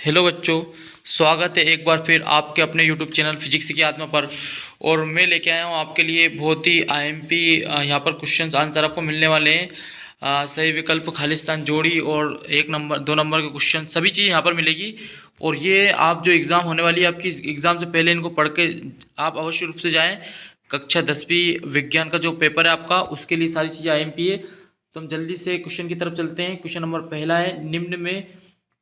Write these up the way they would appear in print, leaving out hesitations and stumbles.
Hello बच्चों, स्वागत है एक बार फिर आपके अपने यूट्यूब चैनल फिजिक्स की आत्मा पर। और मैं लेके आया हूँ आपके लिए बहुत ही आईएमपी यहाँ पर क्वेश्चंस आंसर आपको मिलने वाले हैं। सही विकल्प, खालिस्तान जोड़ी और 1 नंबर 2 नंबर के क्वेश्चन सभी चीज़ यहाँ पर मिलेगी। और ये आप जो एग्ज़ाम होने वाली है आपकी, एग्ज़ाम से पहले इनको पढ़ के आप अवश्य रूप से जाएँ। कक्षा 10वीं विज्ञान का जो पेपर है आपका, उसके लिए सारी चीज़ें आईएमपी है। तो हम जल्दी से क्वेश्चन की तरफ चलते हैं। क्वेश्चन नंबर पहला है, निम्न में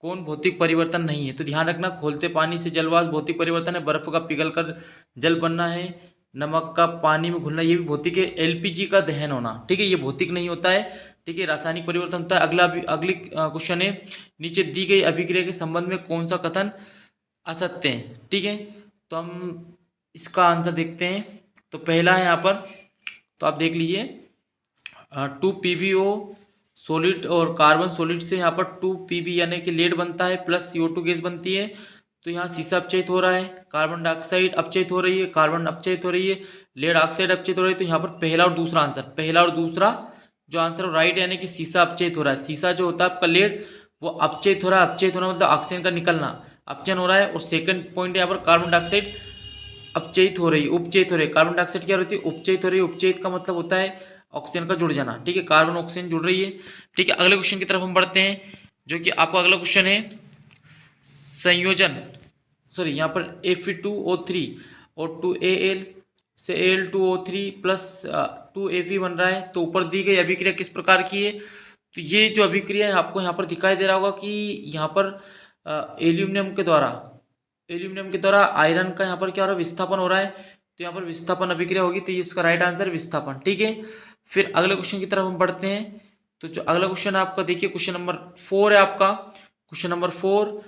कौन भौतिक परिवर्तन नहीं है? तो ध्यान रखना, खोलते पानी से जलवाष्प भौतिक परिवर्तन है, बर्फ का पिघलकर जल बनना है, नमक का पानी में घुलना ये भी भौतिक है, एलपीजी का दहन होना, ठीक है, ये भौतिक नहीं होता है, ठीक है, रासायनिक परिवर्तन होता है। अगली क्वेश्चन है, नीचे दी गई अभिक्रिया के संबंध में कौन सा कथन असत्य है? ठीक है, तो हम इसका आंसर देखते हैं। तो पहला है यहाँ पर, तो आप देख लीजिए, 2 PbO सॉलिड और कार्बन सॉलिड से यहाँ पर 2 Pb यानी कि लेड बनता है, प्लस CO2 गैस बनती है। तो यहाँ सीसा अपचयित हो रहा है, कार्बन डाइऑक्साइड अपचयित हो रही है, कार्बन अपचयित हो रही है, लेड ऑक्साइड अपचयित हो रही है। तो यहाँ पर पहला और दूसरा आंसर, पहला और दूसरा जो आंसर राइट, यानी कि सीसा अपचयित हो रहा है। सीसा जो होता है आपका लेड, वो अपचयित हो रहा है। अपचयित होना मतलब ऑक्सीजन का निकलना, अपचयन हो रहा है। और सेकंड पॉइंट यहाँ पर कार्बन डाइऑक्साइड अपचयित हो रही है, उपचयित हो रही है। कार्बन डाइऑक्साइड क्या होती है? उपचयित हो रही है। उपचयित का मतलब होता है ऑक्सीजन का जुड़ जाना, ठीक है, कार्बन ऑक्सीजन जुड़ रही है। ठीक है, अगले क्वेश्चन की तरफ हम बढ़ते हैं, जो कि आपका अगला क्वेश्चन है, संयोजन, सॉरी यहाँ पर Fe2O3 और 2Al से Al2O3 प्लस 2Fe बन रहा है। तो ऊपर दी गई अभिक्रिया किस प्रकार की है? तो ये जो अभिक्रिया है आपको यहाँ पर दिखाई दे रहा होगा कि यहाँ पर एल्यूमिनियम के द्वारा आयरन का यहाँ पर क्या हो रहा है? विस्थापन हो रहा है। तो यहाँ पर विस्थापन अभिक्रिया होगी, तो ये इसका राइट आंसर विस्थापन, ठीक है। फिर अगले क्वेश्चन की तरफ हम बढ़ते हैं। तो जो अगला क्वेश्चन है आपका, देखिए क्वेश्चन नंबर 4 है आपका। क्वेश्चन नंबर 4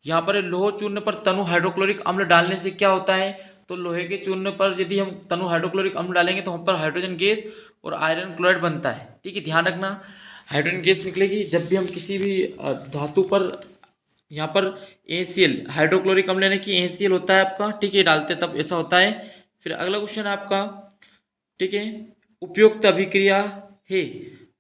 यहाँ पर लोह चूर्ण पर तनु हाइड्रोक्लोरिक अम्ल डालने से क्या होता है? तो लोहे के चूर्ण पर यदि हम तनु हाइड्रोक्लोरिक अम्ल डालेंगे तो हम पर हाइड्रोजन गैस और आयरन क्लोराइड बनता है, ठीक है, ध्यान रखना। हाइड्रोजन गैस निकलेगी जब भी हम किसी भी धातु पर, यहाँ पर ACl हाइड्रोक्लोरिक अम्ल यानी कि ACl होता है आपका, ठीक है, डालते तब ऐसा होता है। फिर अगला क्वेश्चन है आपका, ठीक है, उपयुक्त अभिक्रिया है।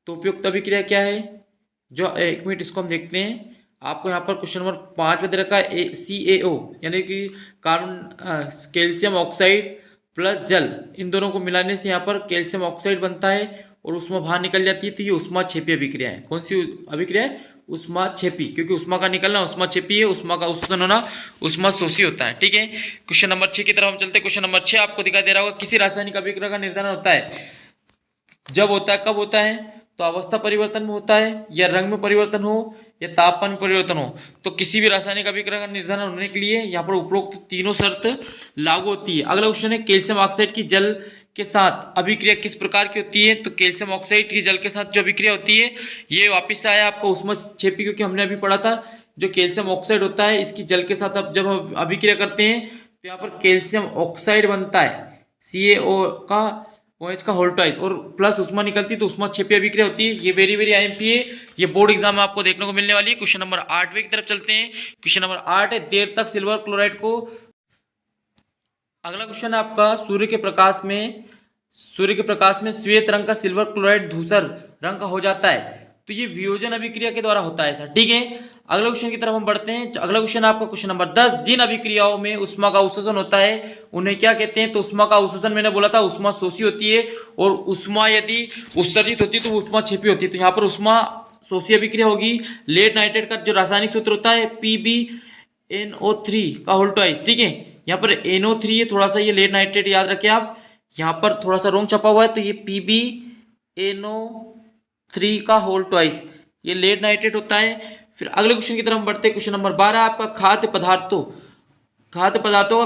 तो उपयुक्त अभिक्रिया क्या है? जो एक मिनट इसको हम देखते हैं। आपको यहाँ पर क्वेश्चन नंबर 5 में दे रखा है CaO यानी कि कार्बन कैल्शियम ऑक्साइड प्लस जल, इन दोनों को मिलाने से यहाँ पर कैल्शियम ऑक्साइड बनता है और उष्मा बाहर निकल जाती है। तो ये उष्माक्षेपी अभिक्रिया है। कौन सी अभिक्रिया है? उष्माक्षेपी, क्योंकि उष्मा का निकलना उष्माक्षेपी है, उष्मा का उत्सर्जन होना उष्मा शोषी होता है, ठीक है। क्वेश्चन नंबर 6 की तरफ हम चलते हैं। क्वेश्चन नंबर 6 आपको दिखाई दे रहा होगा, किसी रासायनिक अभिक्रिया का निर्धारण होता है जब होता है, कब होता है? तो अवस्था परिवर्तन में होता है, या रंग में परिवर्तन हो, या तापमान में परिवर्तन हो। तो किसी भी रासायनिक अभिक्रिया का निर्धारण होने के लिए यहाँ पर उपरोक्त तीनों शर्त लागू होती है। अगला क्वेश्चन है, कैल्शियम ऑक्साइड की जल के साथ अभिक्रिया किस प्रकार की होती है? तो कैल्शियम ऑक्साइड की जल के साथ जो अभिक्रिया होती है, ये वापिस आया आपका उष्माक्षेपी, क्योंकि हमने अभी पढ़ा था जो कैल्शियम ऑक्साइड होता है इसकी जल के साथ अब जब हम अभिक्रिया करते हैं तो यहाँ पर कैल्शियम ऑक्साइड बनता है, CaO का OH का होल ट्वाइस, और प्लस उष्मा निकलती है तो उष्माक्षेपी अभिक्रिया होती है। ये वेरी वेरी आईएमपी है, ये बोर्ड एग्जाम में आपको देखने को मिलने वाली है। क्वेश्चन नंबर 8वें की तरफ चलते हैं। क्वेश्चन नंबर 8 है, देर तक सिल्वर क्लोराइड को, अगला क्वेश्चन है आपका, सूर्य के प्रकाश में श्वेत रंग का सिल्वर क्लोराइड धूसर रंग का हो जाता है। तो ये वियोजन अभिक्रिया के द्वारा होता है ऐसा, ठीक है। अगला क्वेश्चन की तरफ हम बढ़ते हैं। अगला क्वेश्चन आपका क्वेश्चन नंबर 10, जिन अभिक्रियाओं में उष्मा का उत्सर्जन होता है उन्हें क्या कहते हैं? तो उष्मा का उत्सर्जन मैंने बोला था उष्मा शोषी होती है, और उष्मा यदि उत्सर्जित होती है तो उष्मा छिपी होती है। तो यहाँ पर उष्मा शोषी अभिक्रिया होगी। लेड नाइट्रेट का जो रासायनिक सूत्र होता है PbNO3 का होल ट्वाइस, ठीक है, यहाँ पर NO3 है, थोड़ा सा ये लेड नाइट्रेट याद रखें आप, यहाँ पर थोड़ा सा रोंग छपा हुआ है, तो ये PbNO3 का होल ट्वाइस, ये लेड नाइट्रेट होता है। फिर अगले क्वेश्चन की तरफ हम बढ़ते हैं। क्वेश्चन नंबर 12 आपका, खाद्य पदार्थों का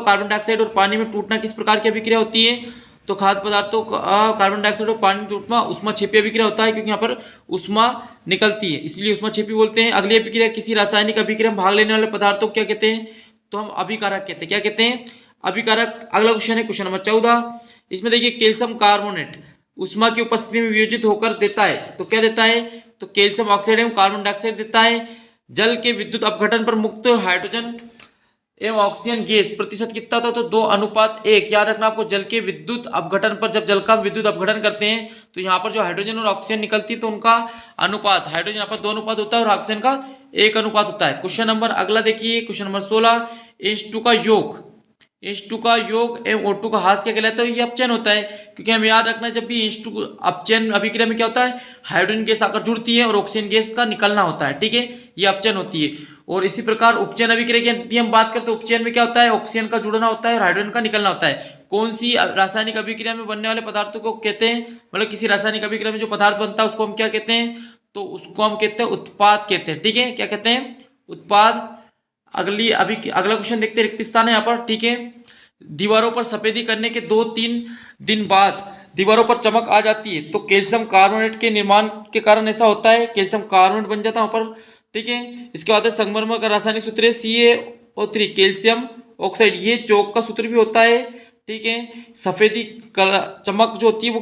कार्बन डाइऑक्साइड और पानी में टूटना किस प्रकार की अभिक्रिया होती है? तो खाद्य पदार्थों का कार्बन डाइऑक्साइड और पानी में टूटना उष्माक्षेपी अभिक्रिया होता है, क्योंकि यहाँ पर उष्मा निकलती है इसलिए उष्माक्षेपी बोलते हैं। अगली अभिक्रिया, किसी रासायनिक अभिक्रिया में भाग लेने वाले पदार्थों को क्या कहते हैं? तो हम अभिकारक कहते हैं। क्या कहते हैं? अभिकारक। अगला क्वेश्चन है क्वेश्चन नंबर 14, इसमें देखिए कैल्शियम कार्बोनेट उष्मा की उपस्थिति में वियोजित होकर देता है, तो क्या देता है? तो कैल्शियम ऑक्साइड एवं कार्बन डाइऑक्साइड देता है। जल के विद्युत अपघटन पर मुक्त हाइड्रोजन एवं ऑक्सीजन गैस प्रतिशत कितना था? तो 2:1। याद रखना आपको, जल के विद्युत अपघटन पर, जब जल का विद्युत अपघटन करते हैं तो यहाँ पर जो हाइड्रोजन और ऑक्सीजन निकलती है तो उनका अनुपात, हाइड्रोजन यहाँ पर 2 अनुपात होता है और ऑक्सीजन का 1 अनुपात होता है। क्वेश्चन नंबर अगला देखिए, क्वेश्चन नंबर 16, H2 का योग, H2 का योग एवं O2 का हास क्या कहलाता है? ये अपचयन होता है, क्योंकि हमें याद रखना है जब भी H2 अपचयन अभिक्रिया में क्या होता है, हाइड्रोजन गैस आकर जुड़ती है और ऑक्सीजन गैस का निकलना होता है, ठीक है, ये अपचयन होती है। और इसी प्रकार उपचयन अभिक्रिया की हम बात करते हैं, उपचयन में क्या होता है, ऑक्सीजन का जुड़ना होता है और हाइड्रोजन का निकलना होता है। कौन सी रासायनिक अभिक्रिया में बनने वाले पदार्थों को कहते हैं, मतलब किसी रासायनिक अभिक्रिया में जो पदार्थ बनता है उसको हम क्या कहते हैं, तो उसको हम कहते हैं उत्पाद कहते हैं, ठीक है, क्या कहते हैं, उत्पाद। अगला क्वेश्चन देखते हैं, रिक्त स्थान है यहाँ पर, ठीक है। दीवारों पर सफेदी करने के 2-3 दिन बाद दीवारों पर चमक आ जाती है, तो कैल्शियम कार्बोनेट के निर्माण के कारण ऐसा होता है, कैल्शियम कार्बोनेट बन जाता है वहां पर, ठीक है। इसके बाद संगमरमर का रासायनिक सूत्र है CaO3, कैल्शियम ऑक्साइड, ये चौक का सूत्र भी होता है, ठीक है। सफेदी चमक जो होती है वो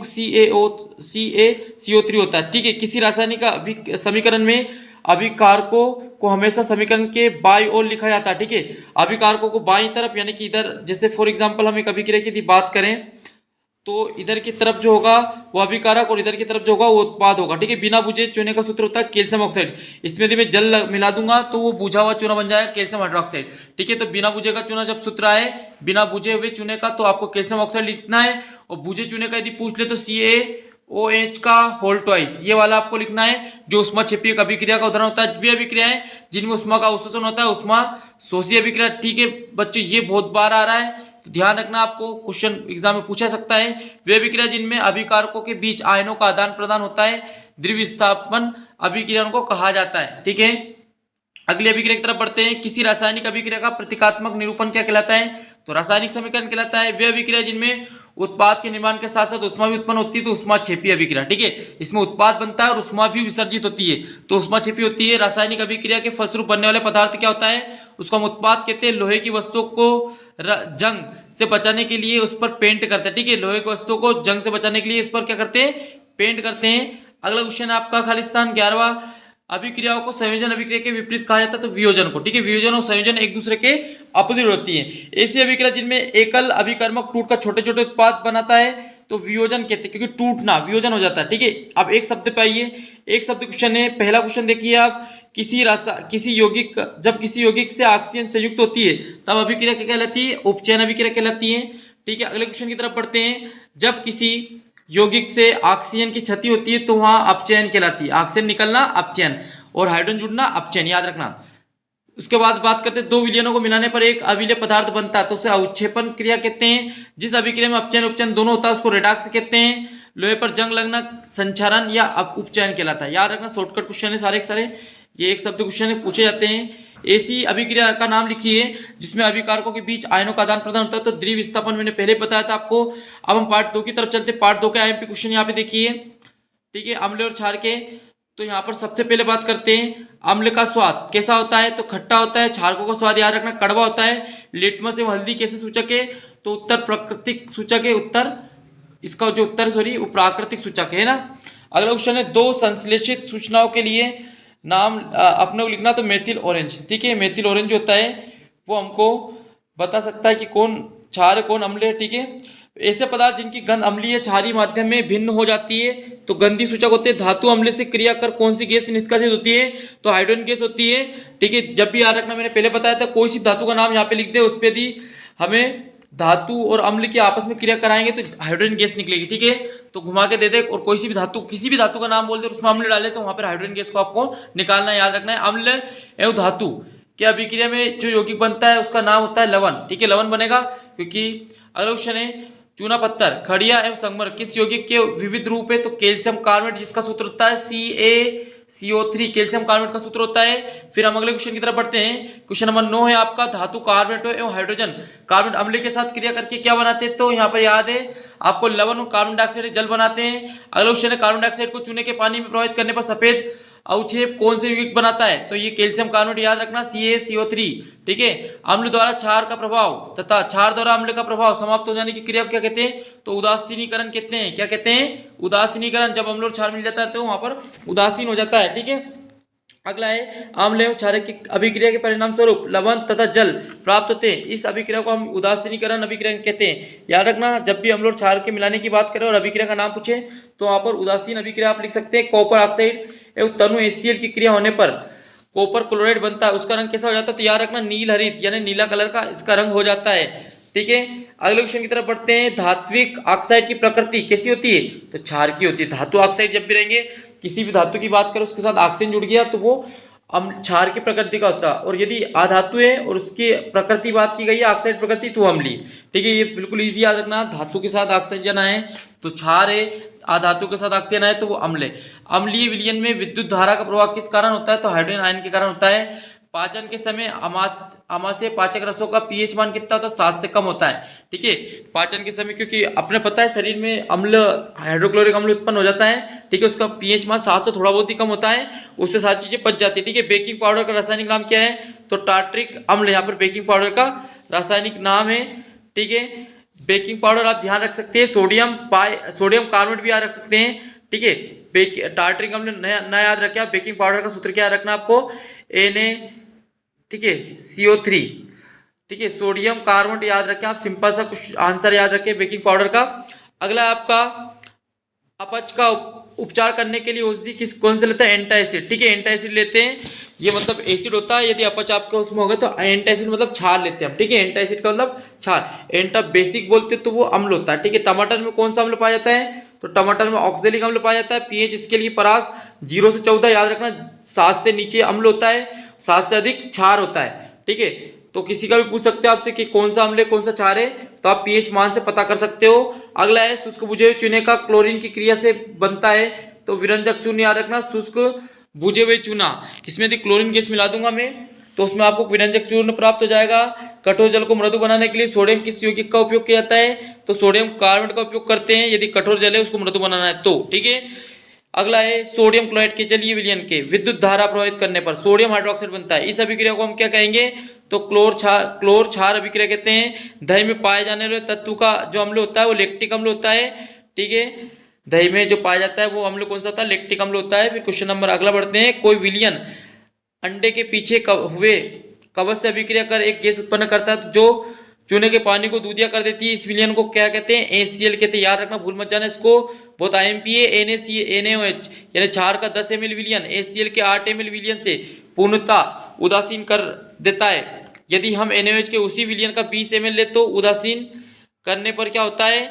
CaCO3 होता है, ठीक है। किसी रासायनिक समीकरण में अभिकारकों को हमेशा समीकरण के बाईं ओर लिखा जाता है, ठीक है। अभिकारकों को बाईं तरफ, यानी कि इधर, जैसे फॉर एग्जांपल हम एक अभिक्रिया की यदि बात करें तो इधर की तरफ जो होगा वो अभिकारक और इधर की तरफ जो होगा वो उत्पाद होगा, ठीक है। बिना बुझे चूने का सूत्र होता है कैल्शियम ऑक्साइड, इसमें यदि मैं जल मिला दूंगा तो वो बुझा हुआ चूना बन जाएगा कैल्शियम हाइड्रोक्साइड, ठीक है। तो बिना बुझे का चूना जब सूत्र आए बिना बुझे हुए चूने का, तो आपको कैल्शियम ऑक्साइड लिखना है, और बुझे चूने का यदि पूछ ले तो CaOH का होल ट्वाइस, ये वाला आपको लिखना है, जो उष्माक्षेपीय अभिक्रिया का उदाहरण होता है। वे अभिक्रियाएं जिनमें उष्मा का अवशोषण होता है, उष्मा शोषी अभिक्रिया, ठीक है बच्चों, ये बहुत बार आ रहा है, तो ध्यान रखना, आपको क्वेश्चन एग्जाम में पूछा सकता है। वे अभिक्रिया जिनमें अभिकारकों के बीच आयनों का आदान प्रदान होता है, द्विविस्थापन अभिक्रिया को कहा जाता है, ठीक है। अगली अभिक्रिया की तरफ बढ़ते हैं। किसी रासायनिक अभिक्रिया का प्रतीकात्मक निरूपण क्या कहलाता है, तो रासायनिक समीकरण कहलाता है। वे अभिक्रिया जिनमें उत्पाद के निर्माण के साथ साथ उष्मा भी उत्पन्न होती है, तो उष्माक्षेपी अभिक्रिया, ठीक है। इसमें उत्पाद बनता है और उष्मा भी विसर्जित होती है, तो उष्माक्षेपी होती है। रासायनिक अभिक्रिया के फलस्वरूप बनने वाले पदार्थ क्या होता है, उसको हम उत्पाद कहते हैं। लोहे की वस्तुओं को जंग से बचाने के लिए उस पर पेंट करते हैं, ठीक है। लोहे की वस्तुओं को जंग से बचाने के लिए इस पर क्या करते हैं, पेंट करते हैं। अगला क्वेश्चन है आपका खालिस्तान 11वां, अभिक्रियाओं को संयोजन अभिक्रिया के विपरीत कहा जाता है, तो वियोजन को, ठीक है। वियोजन और संयोजन एक दूसरे के अपोजिट होती है। ऐसी अभिक्रिया जिनमें एकल अभिकर्मक टूटकर छोटे छोटे उत्पाद बनाता है, तो वियोजन कहते हैं, क्योंकि टूटना वियोजन हो जाता है, ठीक है। अब एक शब्द पे आइए, एक शब्द क्वेश्चन है। पहला क्वेश्चन देखिए आप, किसी यौगिक से ऑक्सीजन संयुक्त होती है तब अभिक्रिया क्या कहलाती है, उपचयन अभिक्रिया कहलाती है, ठीक है। अगले क्वेश्चन की तरफ बढ़ते हैं। जब किसी यौगिक से ऑक्सीजन की क्षति होती है तो वहां अपचयन कहलाती है, ऑक्सीजन निकलना अपचयन और हाइड्रोजन जुड़ना अपचयन, याद रखना। उसके बाद बात करते हैं, दो विलयनों को मिलाने पर एक अविलय पदार्थ बनता है, तो उसे अवक्षेपण क्रिया कहते हैं। जिस अभिक्रिया में अपचयन उपचयन दोनों होता है उसको रेडॉक्स कहते हैं। लोहे पर जंग लगना संचारण या उपचयन कहलाता है, याद रखना। शॉर्टकट क्वेश्चन है सारे के सारे, ये एक शब्द क्वेश्चन पूछे जाते हैं। ऐसी अभिक्रिया का नाम लिखिए जिसमें अभिकारकों के बीच आयनों का आदान प्रदान होता है, तो द्विविस्थापन मैंने पहले बताया था आपको। अब हम पार्ट 2 की तरफ चलते हैं। पार्ट 2 के आईएमपी क्वेश्चन यहाँ पे देखिए, ठीक है। अम्ल और क्षार के, तो यहाँ पर सबसे पहले बात करते हैं अम्ल का स्वाद कैसा होता है, तो खट्टा होता है। क्षारकों का स्वाद याद रखना कड़वा होता है। लिटमस एवं हल्दी कैसे सूचक है, तो उत्तर प्राकृतिक सूचक है, उत्तर इसका जो उत्तर सॉरी वो प्राकृतिक सूचक है ना। अगला क्वेश्चन है, दो संश्लेषित सूचनाओं के लिए नाम अपने को लिखना, तो मेथिल ऑरेंज, ठीक है। मेथिल ऑरेंज जो होता है वो हमको बता सकता है कि कौन क्षार है कौन अम्ल है, ठीक है। ऐसे पदार्थ जिनकी गंध अम्लीय क्षारीय माध्यम में भिन्न हो जाती है तो गंधी सूचक होते हैं। धातु अम्ल से क्रिया कर कौन सी गैस निष्कासित होती है, तो हाइड्रोजन गैस होती है, ठीक है। जब भी याद रखना, मैंने पहले बताया था, कोई सी धातु का नाम यहाँ पे लिख दे, उस पर यदि हमें धातु और अम्ल की आपस में क्रिया कराएंगे तो हाइड्रोजन गैस निकलेगी, ठीक है। तो घुमा के दे दे, और कोई सी भी धातु किसी भी धातु का नाम बोल दे और उसमें अम्ल डाले तो वहां पर हाइड्रोजन गैस को आपको निकालना, याद रखना है। अम्ल एवं धातु के अभिक्रिया में जो यौगिक बनता है उसका नाम होता है लवण, ठीक है। लवण बनेगा क्योंकि, अगला क्वेश्चन है, चूना पत्थर, खड़िया एवं संगमर किस यौगिक के विविध रूप है, तो कैल्शियम कार्बोनेट, जिसका सूत्र होता है CaCO3, कैल्शियम कार्बोनेट का सूत्र होता है। फिर हम अगले क्वेश्चन की तरफ बढ़ते हैं। क्वेश्चन नंबर 9 है आपका, धातु कार्बोनेट एवं हाइड्रोजन कार्बन अम्ल के साथ क्रिया करके क्या बनाते हैं, तो यहाँ पर याद है आपको लवण और कार्बन डाइऑक्साइड जल बनाते हैं। अगला क्वेश्चन है, कार्बन डाइऑक्साइड को चूने के पानी में प्रभावित करने पर सफेद अवक्षेप कौन से यौगिक बनाता है, तो ये कैल्शियम कार्बोनेट, याद रखना CaCO3, ठीक है। अम्ल द्वारा क्षार का प्रभाव तथा क्षार द्वारा अम्ल का प्रभाव समाप्त हो जाने की क्रिया को क्या कहते हैं, तो उदासीनीकरण कहते हैं। क्या कहते हैं, उदासीनीकरण। जब अम्ल और क्षार मिल जाता है तो वहां पर उदासीन हो जाता है, ठीक है। अगला है, अम्ल एवं क्षार की अभिक्रिया के परिणाम स्वरूप लवण तथा जल प्राप्त होते हैं, इस अभिक्रिया को हम उदासीनीकरण अभिक्रिया कहते हैं। याद रखना, जब भी अम्ल और क्षार के मिलाने की बात करें और अभिक्रिया का नाम पूछे तो वहां पर उदासीन अभिक्रिया आप लिख सकते हैं। कॉपर ऑक्साइड एवं तनु HCl की क्रिया होने पर कॉपर क्लोराइड बनता है उसका रंग कैसा हो जाता है, तो याद रखना नील हरित यानी नीला कलर का इसका रंग हो जाता है। ठीक है, अगले क्वेश्चन की तरफ बढ़ते हैं। धात्विक ऑक्साइड की प्रकृति कैसी होती है, तो क्षार की होती है। धातु ऑक्साइड जब भी रहेंगे, किसी भी धातु की बात करें उसके साथ ऑक्सीजन जुड़ गया तो वो क्षार की प्रकृति का होता है। और यदि अधातु है और उसकी प्रकृति बात की गई है ऑक्साइड प्रकृति, तो अम्लीय। ठीक है, ये बिल्कुल इजी याद रखना। धातु के साथ ऑक्सीजन आए तो क्षार है, अधातु के साथ ऑक्सीजन आए तो वो अम्ल है। अम्लीय विलयन में विद्युत धारा का प्रवाह किस कारण होता है, तो हाइड्रोजन आयन के कारण होता है। पाचन के समय आमाशय पाचक रसों का पीएच मान कितना होता है, 7 से कम होता है। ठीक है, पाचन के समय, क्योंकि अपने पता है शरीर में अम्ल हाइड्रोक्लोरिक अम्ल उत्पन्न हो जाता है। ठीक है, उसका पीएच मान 7 से थोड़ा बहुत ही कम होता है, उससे सारी चीजें पच जाती है। ठीक है, बेकिंग पाउडर का रासायनिक नाम क्या है, तो टार्ट्रिक अम्ल यहाँ पर बेकिंग पाउडर का रासायनिक नाम है। ठीक है, बेकिंग पाउडर आप ध्यान रख सकते हैं, सोडियम कार्बोनेट भी याद रख सकते हैं। ठीक है, टार्ट्रिक अम्ल नया याद रखें आप। बेकिंग पाउडर का सूत्र क्या रखना आपको, Na, ठीक है, CO3। ठीक है, सोडियम कार्बोनेट याद रखें आप, सिंपल सा कुछ आंसर याद रखें बेकिंग पाउडर का। अगला आपका अपच का उपचार करने के लिए औषधि कौन से लेते हैं, एंटासिड। ठीक है, एंटासिड लेते हैं, ये मतलब एसिड होता है। यदि अपच आपका उसमें होगा तो एंटासिड मतलब क्षार लेते हैं हम। ठीक है, एंटासिड का मतलब क्षार। एंटा बेसिक बोलते तो वो अम्ल होता है। ठीक है, टमाटर में कौन सा अम्ल पाया जाता है, तो टमाटर में ऑक्जेलिक अम्ल पाया जाता है। पीएच इसके लिए परास 0 से 14 याद रखना। 7 से नीचे अम्ल होता है, 7 से अधिक क्षार होता है। ठीक है, तो किसी का भी पूछ सकते हो आपसे कि कौन सा अम्ल है कौन सा क्षार है, तो आप पीएच मान से पता कर सकते हो। अगला है शुष्क बुझे हुए चूने का क्लोरीन की क्रिया से बनता है, तो विरंजक चूर्ण याद रखना। शुष्क बुझे हुए चूना, इसमें यदि क्लोरीन गैस मिला दूंगा मैं तो उसमें आपको विरंजक चूर्ण प्राप्त हो जाएगा। कठोर जल को मृदु बनाने के लिए सोडियम किस यौगिक का उपयोग किया जाता है, तो सोडियम कार्बोनेट का उपयोग करते हैं यदि कठोर जल है उसको मृदु बनाना है तो। ठीक है, अगला है सोडियम क्लोराइड के जलीय विलयन के विद्युत धारा प्रभावित करने पर सोडियम हाइड्रोक्साइड बनता है। इस अभिक्रिया को हम क्या कहेंगे, तो क्लोर क्षार अभिक्रिया कहते हैं। दही में पाए जाने वाले तत्व का जो अम्ल होता है वो लैक्टिक अम्ल होता है। ठीक है, दही में जो पाया जाता है वो अम्ल कौन सा होता है, लैक्टिक अम्ल होता है। फिर क्वेश्चन नंबर अगला बढ़ते हैं। कोई विलयन अंडे के पीछे हुए कवच से अभिक्रिया कर एक गैस उत्पन्न करता है जो चूने के पानी को दूधिया कर देती है। इस विलयन को क्या कहते हैं, HCl कहते हैं। याद रखना, भूल मत जाना इसको। बहुत IMP है। NaOH यानी क्षार का 10 ml विलयन HCl के 8 ml विलयन से पूर्णतः उदासीन कर देता है। यदि हम NaOH के उसी विलयन का 20 ml ले तो उदासीन करने पर क्या होता है।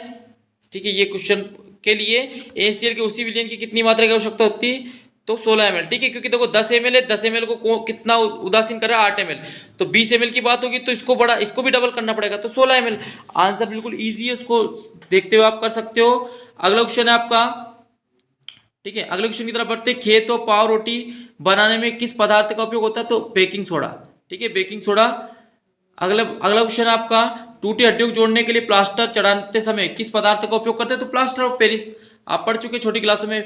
ठीक है, ये क्वेश्चन के लिए HCl के उसी विलयन की कितनी मात्रा की आवश्यकता होती है, तो 16 ml। ठीक है, क्योंकि देखो 10 ml है, 10 ml को कितना उदासीन कर रहा है, 8 ml, तो 20 ml की बात होगी तो इसको भी डबल करना पड़ेगा, तो 16 ml। आंसर बिल्कुल इजी है, उसको देखते हुए आप कर सकते हो। अगला क्वेश्चन है आपका। ठीक है, अगले क्वेश्चन की तरफ बढ़ते हैं। खेत और पाव रोटी बनाने में किस पदार्थ का उपयोग होता है, तो बेकिंग सोडा। ठीक है, बेकिंग सोडा। अगला क्वेश्चन है आपका। टूटी हड्डियों को जोड़ने के लिए प्लास्टर चढ़ाते समय किस पदार्थ का उपयोग करते हैं, तो प्लास्टर ऑफ पेरिस। आप पढ़ चुके छोटी क्लासों में।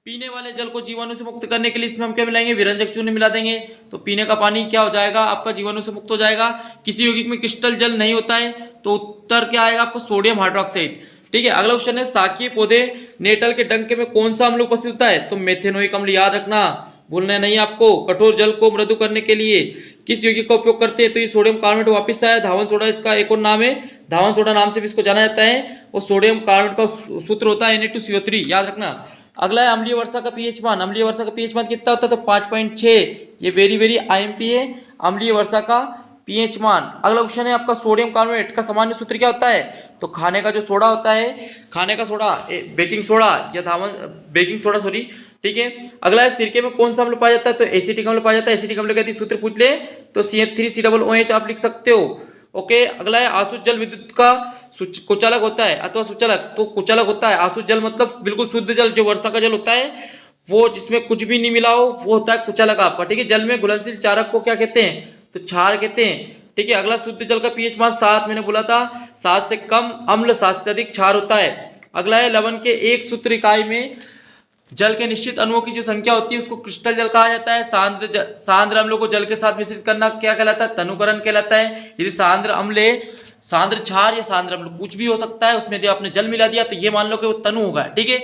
पीने वाले जल को जीवाणु से मुक्त करने के लिए इसमें हम क्या मिलाएंगे, विरंजक चूर्ण मिला देंगे, तो पीने का पानी क्या हो जाएगा आपका, जीवाणु से मुक्त हो जाएगा। किसी यौगिक में क्रिस्टल जल नहीं होता है तो उत्तर क्या आएगा आपको, सोडियम हाइड्रोक्साइड। ठीक है, अगला क्वेश्चन है। शाकीय पौधे नेटल के डंके में कौन सा अम्ल उपस्थित होता है, तो मेथेनोइक अम्ल। याद रखना, भूलना नहीं आपको। कठोर जल को मृदु करने के लिए किस यौगिक का उपयोग करते हैं, तो ये सोडियम कार्बोनेट वापस आया। धावन सोडा इसका एक और नाम है, धावन सोडा नाम से भी इसको जाना जाता है। और सोडियम कार्बोनेट का सूत्र होता है Na2CO3, याद रखना। अगला है अम्लीय वर्षा का पीएच मान। अम्लीय वर्षा का पीएच मान कितना होता है, तो 5.6। ये वेरी IMP है, अम्लीय वर्षा का पीएच मान। अगला क्वेश्चन है आपका। सोडियम कार्बोनेट का सामान्य सूत्र क्या होता है, तो खाने का जो सोडा होता है, खाने का सोडा बेकिंग सोडा या बेकिंग सोडा सॉरी। ठीक है, अगला है। सिरके में कौन सा अम्ल पाया जाता है, तो एसिटिक अम्ल पाया जाता है। एसिटिक अम्ल का यदि सूत्र पूछ ले तो CH3COOH आप लिख सकते हो। ओके, अगला है। आसुत जल विद्युत का कुचालक होता है अथवा सुचालक, तो कुचालक होता है। आसुत जल मतलब बिल्कुल शुद्ध जल, जो वर्षा का जल होता है वो जिसमें कुछ भी नहीं मिला हो, वो होता है कुचालक आपका। ठीक है, जल में घुलनशील चारक को क्या कहते हैं, तो क्षार कहते हैं। ठीक है, अगला शुद्ध जल का पीएच मान 7, मैंने बोला था 7 से कम अम्ल, 7 से अधिक क्षार होता है। अगला है। लवण के एक सूत्र इकाई में जल के निश्चित अणुओं की जो संख्या होती है उसको क्रिस्टल जल कहा जाता है। सांद्र अम्लों को जल के साथ मिश्रित करना क्या कहलाता है, तनुकरण कहलाता है। यदि सांद्र अम्ल है, सांद्र क्षार या सांद्र अम्ल कुछ भी हो सकता है, उसमें यदि आपने जल मिला दिया तो ये मान लो कि वो तनु होगा। ठीक है,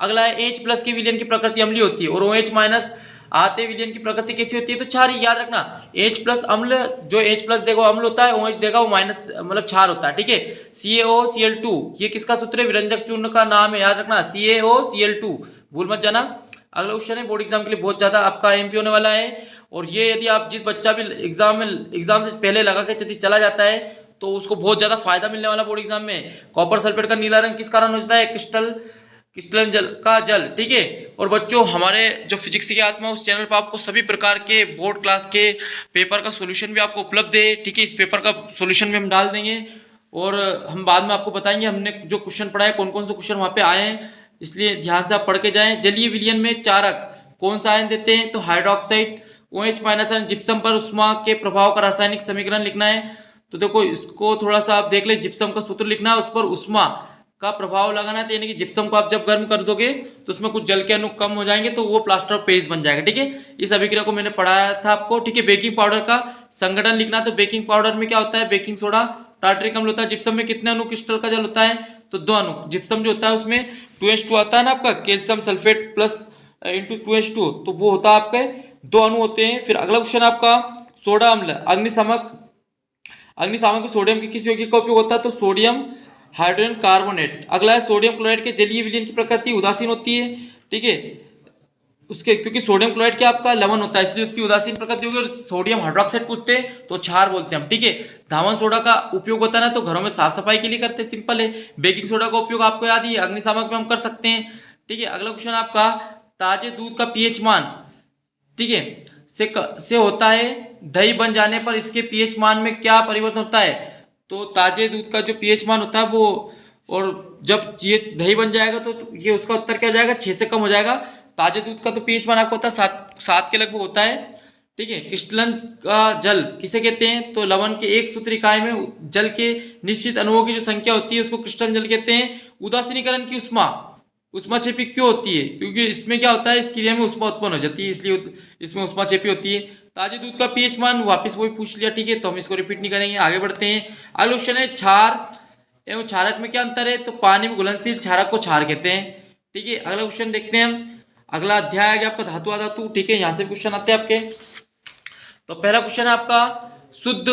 अगला है। H+ की विलयन की प्रकृति अम्लीय होती है और OH- आते विलयन की प्रकृति कैसी होती है, तो क्षारीय। याद रखना, H+ अम्ल, जो H+ देगा वो अम्ल होता है, OH देगा वो माइनस मतलब क्षार होता है। ठीक है, CaOCl2 ये किसका सूत्र है, विरंजक चूर्ण का नाम है। याद रखना, CaOCl2, भूल मत जाना। अगला क्वेश्चन है, बोर्ड एग्जाम के लिए बहुत ज्यादा आपका IMP होने वाला है। और ये यदि आप जिस बच्चा भी एग्जाम से पहले लगा के यदि चला जाता है तो उसको बहुत ज़्यादा फायदा मिलने वाला बोर्ड एग्जाम में। कॉपर सल्फेट का नीला रंग किस कारण होता है? क्रिस्टलन जल का जल, ठीक है। और बच्चों हमारे जो फिजिक्स की आत्मा उस चैनल पर आपको सभी प्रकार के बोर्ड क्लास के पेपर का सॉल्यूशन भी आपको उपलब्ध है, ठीक है। इस पेपर का सॉल्यूशन भी हम डाल देंगे और हम बाद में आपको बताएंगे हमने जो क्वेश्चन पढ़ा है कौन कौन से क्वेश्चन वहाँ पे आए हैं, इसलिए ध्यान से आप पढ़ के जाएं। जलीय विलयन में चारक कौन सा आयन देते हैं? तो hydroxide. OH minus ion gypsum पर उष्मा के प्रभाव का रासायनिक समीकरण लिखना है। तो देखो इसको थोड़ा सा आप देख ले, जिप्सम का सूत्र लिखना है, उस पर उष्मा का प्रभाव लगाना है, यानी कि जिप्सम को आप जब गर्म कर दोगे तो उसमें कुछ जल के अणु कम हो जाएंगे तो वो प्लास्टर ऑफ पेरिस बन जाएगा, ठीक है। इस अभिक्रिया को मैंने पढ़ाया था आपको, ठीक है। बेकिंग पाउडर का संगठन लिखना, तो बेकिंग पाउडर में क्या होता है? बेकिंग सोडा, टार्टरिक अम्ल होता है। जिप्सम में कितने अणु क्रिस्टल का जल होता है? तो 2 अणु। जिप्सम जो होता है उसमें 2H2 आता है ना आपका, calcium sulphate plus into 2H2, तो वो होता है आपके 2 अणु होते हैं। फिर अगला क्वेश्चन आपका सोडा अम्ल, अग्निशामक में सोडियम के किस यौगिक का उपयोग होता है? तो सोडियम हाइड्रोजन कार्बोनेट। अगला है सोडियम क्लोराइड के जलीय विलयन की प्रकृति उदासीन होती है, ठीक है। उसके क्योंकि सोडियम क्लोराइड क्या आपका लवण होता है, इसलिए उसकी उदासीन प्रकृति होगी। और सोडियम हाइड्रोक्साइड पूछते हैं तो क्षार बोलते हैं हम, ठीक है। धावन सोडा का उपयोग होता है ना, तो घरों में साफ सफाई के लिए करते हैं, सिंपल है। बेकिंग सोडा का उपयोग आपको याद ही है, अग्निशामक में हम कर सकते हैं, ठीक है। अगला क्वेश्चन आपका ताजे दूध का पीएच मान, ठीक है, से होता है दही बन जाने पर इसके पीएच मान में क्या परिवर्तन होता है? तो ताजे दूध का जो पीएच मान होता है वो, और जब ये दही बन जाएगा तो ये उसका उत्तर क्या हो जाएगा? 6 से कम हो जाएगा। ताजे दूध का तो पीएच मान आपको होता है 7 के लगभग होता है, ठीक है। क्रिस्टलन का जल किसे कहते हैं? तो लवण के एक सूत्र इकाई में जल के निश्चित अणुओं की जो संख्या होती है उसको क्रिस्टलन जल कहते हैं। उदासीनीकरण की उष्माक्षेपी क्यों होती है? क्योंकि इसमें क्या होता है, इस क्रिया में उष्मा उत्पन्न हो जाती है, इसलिए इसमें उष्माक्षेपी होती है। ताजे दूध का पीएच मान वापस वही पूछ लिया, ठीक है, तो हम इसको रिपीट नहीं करेंगे, आगे बढ़ते हैं। अगला क्वेश्चन है क्षार एवं क्षारक में क्या अंतर है? तो पानी में घुलनशील क्षारक को क्षार कहते हैं, ठीक है। अगला क्वेश्चन देखते हैं हम। अगला अध्याय आ गया आपका धातु अधातु, ठीक है। यहाँ से क्वेश्चन आते हैं आपके। तो पहला क्वेश्चन है आपका, शुद्ध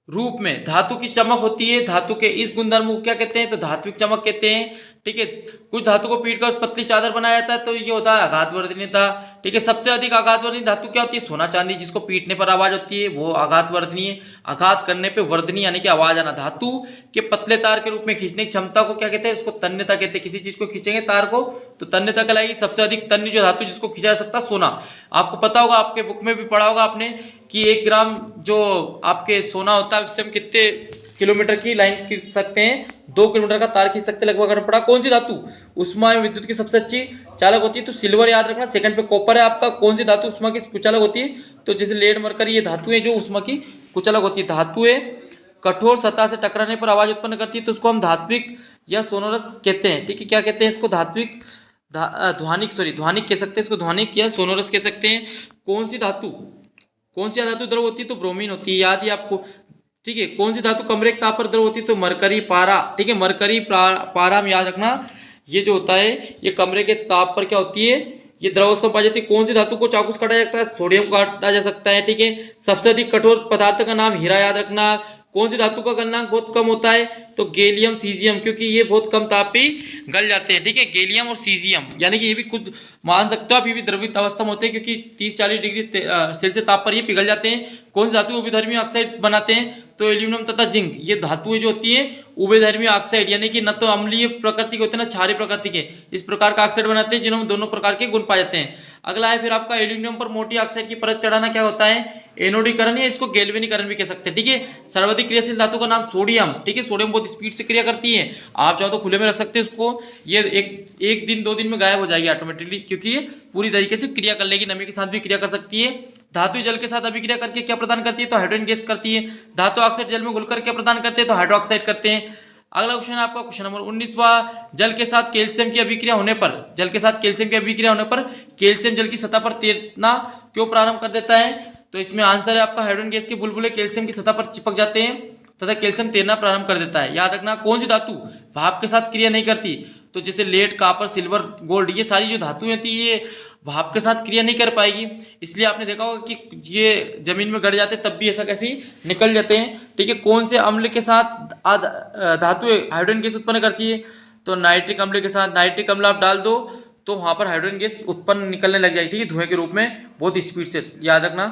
रूप में धातु की चमक होती है, धातु के इस गुणधर्म को क्या कहते हैं? तो धात्विक चमक कहते हैं, ठीक है। कुछ धातु को पीट कर पतली चादर बनाया जाता है तो ये होता है आघातवर्धनीयता, ठीक है। सबसे अधिक आघातवर्धनीय धातु क्या होती है? सोना चांदी, जिसको पीटने पर आवाज होती है वो आघातवर्धनीय, आघात करने पे वर्धनीय यानी कि आवाज आना। धातु के पतले तार के रूप में खींचने की क्षमता को क्या कहते हैं? उसको तन्यता कहते हैं। किसी चीज को खींचेंगे तार को तो तन्यता कहलाएगी। सबसे अधिक तन्य जो धातु जिसको खींचा जा सकता है, सोना। आपको पता होगा, आपके बुक में भी पढ़ा होगा आपने कि 1 ग्राम जो आपके सोना होता है उससे हम कितने किलोमीटर की लाइन खींच सकते हैं? 2 किलोमीटर का तार खींच सकते हैं लगभग। अगर पड़ा कौन सी धातु उष्मा एवं विद्युत की सबसे अच्छी चालक होती है? तो सिल्वर याद रखना। सेकंड पे कॉपर है आपका। कौन सी धातु उष्मा की कुचालक होती है? तो जैसे लेड मरकरी, ये धातुएं जो उष्मा की कुचालक होती है। धातुएं कठोर सतह से टकराने पर आवाज उत्पन्न करती है तो उसको हम धात्विक या सोनोरस कहते हैं, ठीक है। क्या कहते हैं इसको? धात्विक ध्वनिक कह सकते हैं इसको, ध्वनिक या सोनोरस कह सकते हैं। कौन सी धातु द्रव होती है? तो ब्रोमीन होती है, याद ही आपको, ठीक है। कौन सी धातु कमरे के ताप पर द्रव होती है? तो मरकरी पारा, ठीक है। मरकरी पारा में याद रखना, ये जो होता है ये कमरे के ताप पर क्या होती है? ये द्रव अवस्था पाई जाती है। कौन सी धातु को चाकू से काटा जा सकता है? सोडियम को काटा जा सकता है, ठीक है। सबसे अधिक कठोर पदार्थ का नाम हीरा, याद रखना। कौन सी धातु का गलनांक बहुत कम होता है? तो गैलियम सीजियम, क्योंकि ये बहुत कम ताप पे गल जाते हैं, ठीक है। गैलियम और सीजियम, यानी कि ये भी खुद मान सकते हो आप, ये भी द्रवित अवस्था में होते हैं क्योंकि 30-40 डिग्री सेल्सियस ताप पर ये पिघल जाते हैं। कौन सी धातु उभयधर्मी ऑक्साइड बनाते हैं? तो एल्यूमिनियम तथा जिंक, ये धातुएं जो होती है उभयधर्मी ऑक्साइड, यानी कि न तो अम्लीय प्रकृति के होते हैं ना क्षारीय प्रकृति के, इस प्रकार का ऑक्साइड बनाते हैं जिनमें दोनों प्रकार के गुण पाए जाते हैं। अगला है फिर आपका एल्यूमिनियम पर मोटी ऑक्साइड की परत चढ़ाना, क्या होता है? एनोडीकरण या इसको गैल्वेनीकरण भी कह सकते हैं, ठीक है। सर्वाधिक क्रियाशील धातु का नाम सोडियम, ठीक है। सोडियम बहुत स्पीड से क्रिया करती है, आप चाहो तो खुले में रख सकते हैं इसको, ये एक दिन 2 दिन में गायब हो जाएगी ऑटोमेटिकली, क्योंकि ये पूरी तरीके से क्रिया कर लेगी, नमी के साथ भी क्रिया कर सकती है। धातु जल के साथ अभिक्रिया करके क्या प्रदान करती है? तो हाइड्रोजन गैस करती है। धातु ऑक्साइड जल में घुलकर क्या प्रदान करते हैं? तो हाइड्रोक्साइड करते हैं। अगला क्वेश्चन है आपका क्वेश्चन नंबर 19वां, जल के साथ कैल्शियम की अभिक्रिया होने पर कैल्शियम जल की सतह पर तैरना क्यों प्रारंभ कर देता है? तो इसमें आंसर है आपका हाइड्रोजन गैस के बुलबुले कैल्शियम की सतह पर चिपक जाते हैं तथा कैल्शियम तैरना प्रारंभ कर देता है। याद रखना, कौन सी धातु भाप के साथ क्रिया नहीं करती? तो जैसे लेड, कॉपर, सिल्वर, गोल्ड, ये सारी जो धातुएं होती है ये भाप के साथ क्रिया नहीं कर पाएगी, इसलिए आपने देखा होगा कि ये जमीन में गड़ जाते तब भी ऐसा कैसे ही निकल जाते हैं, ठीक है। कौन से अम्ल के साथ धातु हाइड्रोजन गैस उत्पन्न करती है? तो नाइट्रिक अम्ल के साथ। नाइट्रिक अम्ल आप डाल दो तो वहां पर हाइड्रोजन गैस उत्पन्न निकलने लग जाएगी, ठीक है, धुएं के रूप में बहुत स्पीड से, याद रखना।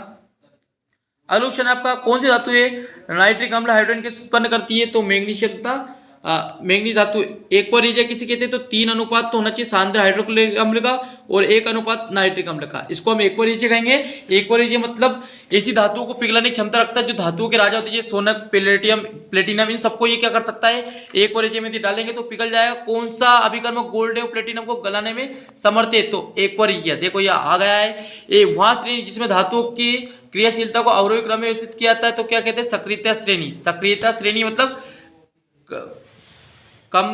अगला क्वेश्चन आपका, कौन सी धातु है नाइट्रिक अम्ल हाइड्रोजन गैस उत्पन्न करती है? तो मैग्नीशियम तथा मैग्नीज धातु। एक्वा किसे कहते हैं? तो 3 अनुपात तो होना चाहिए सांद्र हाइड्रोक्लोरिक अम्ल का और 1 अनुपात नाइट्रिक अम्ल का, इसको हम एक्वा कहेंगे। एक्वा मतलब ऐसी धातुओं को पिघलाने की क्षमता रखता है जो धातुओं के राजा होते हैं, सोना, प्लेटिनम, इन सबको ये क्या कर सकता है, एक्वा में यदि डालेंगे तो पिघल जाएगा। कौन सा अभिकर्मक गोल्ड है प्लेटिनम को गलाने में समर्थ है? तो एक्वा। देखो ये आ गया है, ये वहां श्रेणी जिसमें धातुओं की क्रियाशीलता को अवरोही क्रम में व्यवस्थित किया जाता है, तो क्या कहते हैं? सक्रियता श्रेणी। सक्रियता श्रेणी मतलब कम